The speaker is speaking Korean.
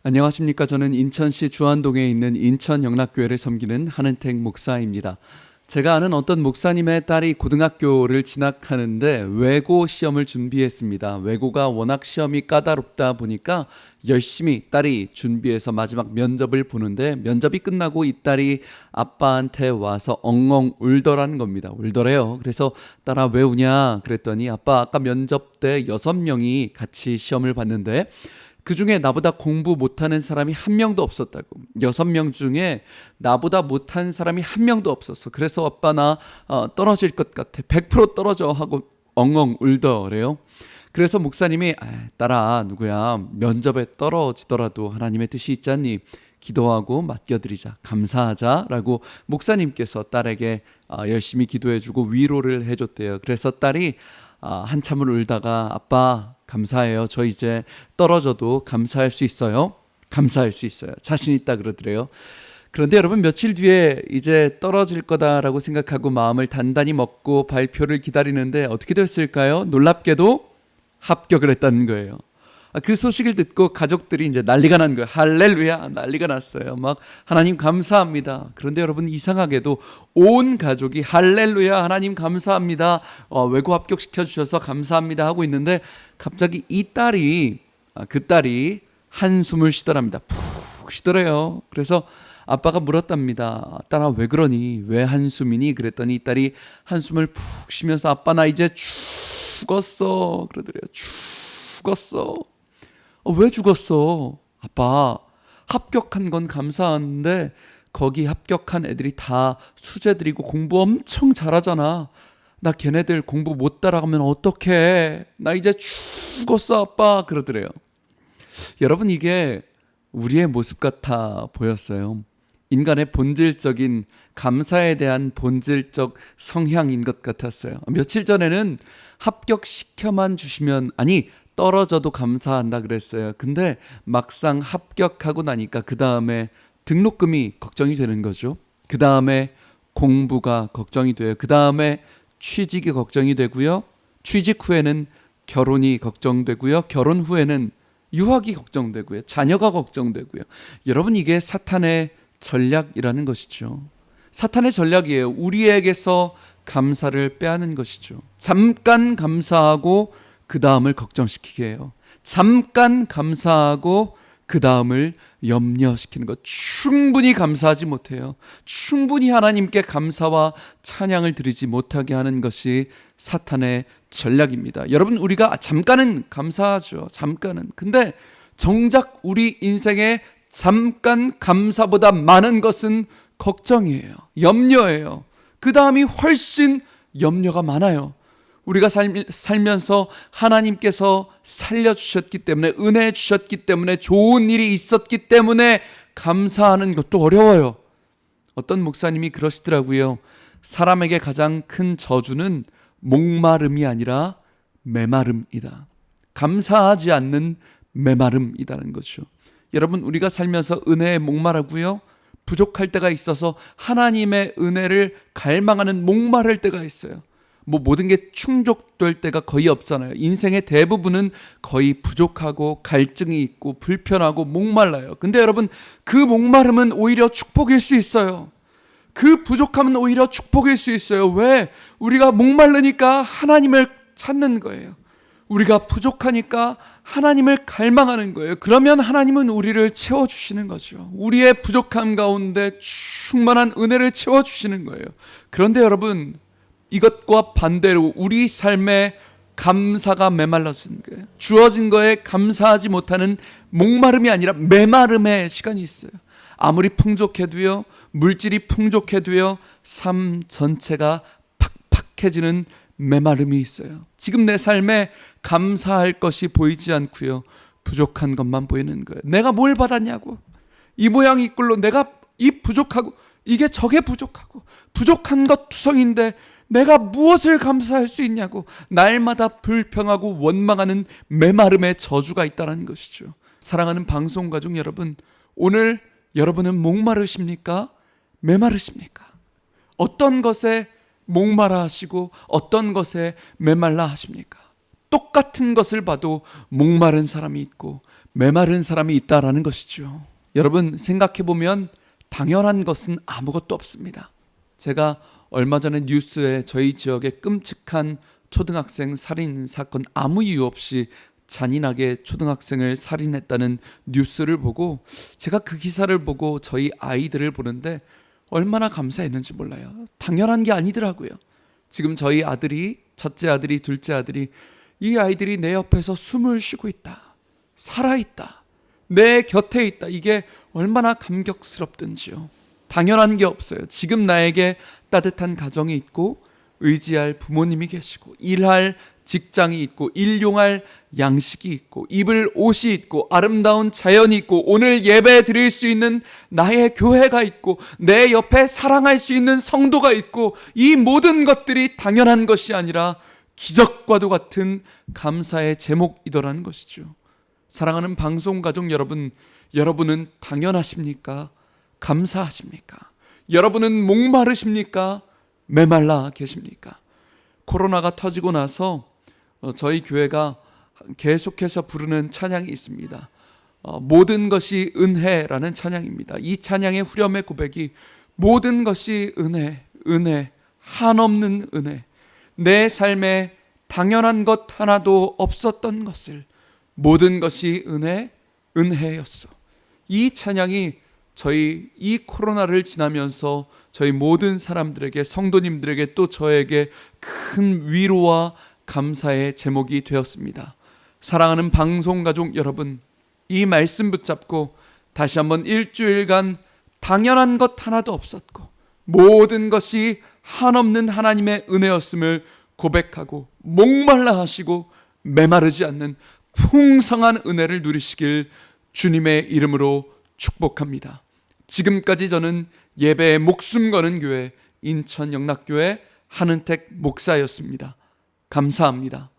안녕하십니까. 저는 인천시 주안동에 있는 인천영락교회를 섬기는 한은택 목사입니다. 제가 아는 어떤 목사님의 딸이 고등학교를 진학하는데 외고 시험을 준비했습니다. 외고가 워낙 시험이 까다롭다 보니까 열심히 딸이 준비해서 마지막 면접을 보는데, 면접이 끝나고 이 딸이 아빠한테 와서 엉엉 울더라는 겁니다. 울더래요. 그래서 딸아 왜 우냐 그랬더니, 아빠 아까 면접 때 6명이 같이 시험을 봤는데 그 중에 나보다 공부 못하는 사람이 한 명도 없었다고. 6명 중에 나보다 못한 사람이 한 명도 없었어. 그래서 아빠 나 떨어질 것 같아. 100% 떨어져 하고 엉엉 울더래요. 그래서 목사님이 딸아 누구야, 면접에 떨어지더라도 하나님의 뜻이 있지 않니? 기도하고 맡겨드리자, 감사하자 라고 목사님께서 딸에게 열심히 기도해주고 위로를 해줬대요. 그래서 딸이 한참을 울다가 아빠 감사해요. 저 이제 떨어져도 감사할 수 있어요. 감사할 수 있어요. 자신 있다 그러더래요. 그런데 여러분, 며칠 뒤에 이제 떨어질 거다라고 생각하고 마음을 단단히 먹고 발표를 기다리는데 어떻게 됐을까요? 놀랍게도 합격을 했다는 거예요. 그 소식을 듣고 가족들이 이제 난리가 난 거예요. 할렐루야, 난리가 났어요. 막 하나님 감사합니다. 그런데 여러분, 이상하게도 온 가족이 할렐루야, 하나님 감사합니다, 외고 합격시켜 주셔서 감사합니다 하고 있는데, 갑자기 이 딸이 그 딸이 한숨을 쉬더랍니다. 푹 쉬더래요. 그래서 아빠가 물었답니다. 딸아 왜 그러니? 왜 한숨이니? 그랬더니 이 딸이 한숨을 푹 쉬면서 아빠 나 이제 죽었어 그러더래요. 죽었어. 왜 죽었어? 아빠 합격한 건 감사한데 거기 합격한 애들이 다 수재들이고 공부 엄청 잘하잖아. 나 걔네들 공부 못 따라가면 어떡해? 나 이제 죽었어 아빠 그러더래요. 여러분, 이게 우리의 모습 같아 보였어요. 인간의 본질적인 감사에 대한 본질적 성향인 것 같았어요. 며칠 전에는 합격시켜만 주시면, 아니 떨어져도 감사한다 그랬어요. 근데 막상 합격하고 나니까 그 다음에 등록금이 걱정이 되는 거죠. 그 다음에 공부가 걱정이 돼요. 그 다음에 취직이 걱정이 되고요. 취직 후에는 결혼이 걱정되고요. 결혼 후에는 유학이 걱정되고요. 자녀가 걱정되고요. 여러분, 이게 사탄의 전략이라는 것이죠. 사탄의 전략이에요. 우리에게서 감사를 빼앗는 것이죠. 잠깐 감사하고 그 다음을 걱정시키게 해요. 잠깐 감사하고 그 다음을 염려시키는 것. 충분히 감사하지 못해요. 충분히 하나님께 감사와 찬양을 드리지 못하게 하는 것이 사탄의 전략입니다. 여러분, 우리가 잠깐은 감사하죠. 잠깐은. 근데 정작 우리 인생에 잠깐 감사보다 많은 것은 걱정이에요. 염려예요. 그 다음이 훨씬 염려가 많아요. 우리가 살면서 하나님께서 살려주셨기 때문에, 은혜 주셨기 때문에, 좋은 일이 있었기 때문에 감사하는 것도 어려워요. 어떤 목사님이 그러시더라고요. 사람에게 가장 큰 저주는 목마름이 아니라 메마름이다. 감사하지 않는 메마름이라는 거죠. 여러분, 우리가 살면서 은혜에 목마르고요, 부족할 때가 있어서 하나님의 은혜를 갈망하는 목마를 때가 있어요. 모든 게 충족될 때가 거의 없잖아요. 인생의 대부분은 거의 부족하고 갈증이 있고 불편하고 목말라요. 근데 여러분, 그 목마름은 오히려 축복일 수 있어요. 그 부족함은 오히려 축복일 수 있어요. 왜? 우리가 목마르니까 하나님을 찾는 거예요. 우리가 부족하니까 하나님을 갈망하는 거예요. 그러면 하나님은 우리를 채워주시는 거죠. 우리의 부족함 가운데 충만한 은혜를 채워주시는 거예요. 그런데 여러분, 이것과 반대로 우리 삶에 감사가 메말라진 거예요. 주어진 거에 감사하지 못하는 목마름이 아니라 메마름의 시간이 있어요. 아무리 풍족해도요, 물질이 풍족해도요, 삶 전체가 팍팍해지는 메마름이 있어요. 지금 내 삶에 감사할 것이 보이지 않고요, 부족한 것만 보이는 거예요. 내가 뭘 받았냐고, 이 모양 이 꼴로 내가 이 부족하고 이게 저게 부족하고, 부족한 것 투성인데 내가 무엇을 감사할 수 있냐고 날마다 불평하고 원망하는 메마름의 저주가 있다는 것이죠. 사랑하는 방송가족 여러분, 오늘 여러분은 목마르십니까? 메마르십니까? 어떤 것에 목마라 하시고 어떤 것에 메말라 하십니까? 똑같은 것을 봐도 목마른 사람이 있고 메마른 사람이 있다라는 것이죠. 여러분, 생각해보면 당연한 것은 아무것도 없습니다. 제가 얼마 전에 뉴스에 저희 지역의 끔찍한 초등학생 살인 사건, 아무 이유 없이 잔인하게 초등학생을 살인했다는 뉴스를 보고, 제가 그 기사를 보고 저희 아이들을 보는데 얼마나 감사했는지 몰라요. 당연한 게 아니더라고요. 지금 저희 아들이, 첫째 아들이, 둘째 아들이, 이 아이들이 내 옆에서 숨을 쉬고 있다, 살아있다, 내 곁에 있다, 이게 얼마나 감격스럽든지요. 당연한 게 없어요. 지금 나에게 따뜻한 가정이 있고 의지할 부모님이 계시고 일할 직장이 있고 일용할 양식이 있고 입을 옷이 있고 아름다운 자연이 있고 오늘 예배 드릴 수 있는 나의 교회가 있고 내 옆에 사랑할 수 있는 성도가 있고, 이 모든 것들이 당연한 것이 아니라 기적과도 같은 감사의 제목이더라는 것이죠. 사랑하는 방송가족 여러분, 여러분은 당연하십니까? 감사하십니까? 여러분은 목마르십니까? 메말라 계십니까? 코로나가 터지고 나서 저희 교회가 계속해서 부르는 찬양이 있습니다. 모든 것이 은혜라는 찬양입니다. 이 찬양의 후렴의 고백이 모든 것이 은혜, 은혜, 한없는 은혜, 내 삶에 당연한 것 하나도 없었던 것을 모든 것이 은혜, 은혜였어. 이 찬양이 저희 이 코로나를 지나면서 저희 모든 사람들에게, 성도님들에게, 또 저에게 큰 위로와 감사의 제목이 되었습니다. 사랑하는 방송가족 여러분, 이 말씀 붙잡고 다시 한번 일주일간 당연한 것 하나도 없었고 모든 것이 한없는 하나님의 은혜였음을 고백하고 목말라 하시고 메마르지 않는 풍성한 은혜를 누리시길 주님의 이름으로 축복합니다. 지금까지 저는 예배에 목숨 거는 교회 인천영락교회 한은택 목사였습니다. 감사합니다.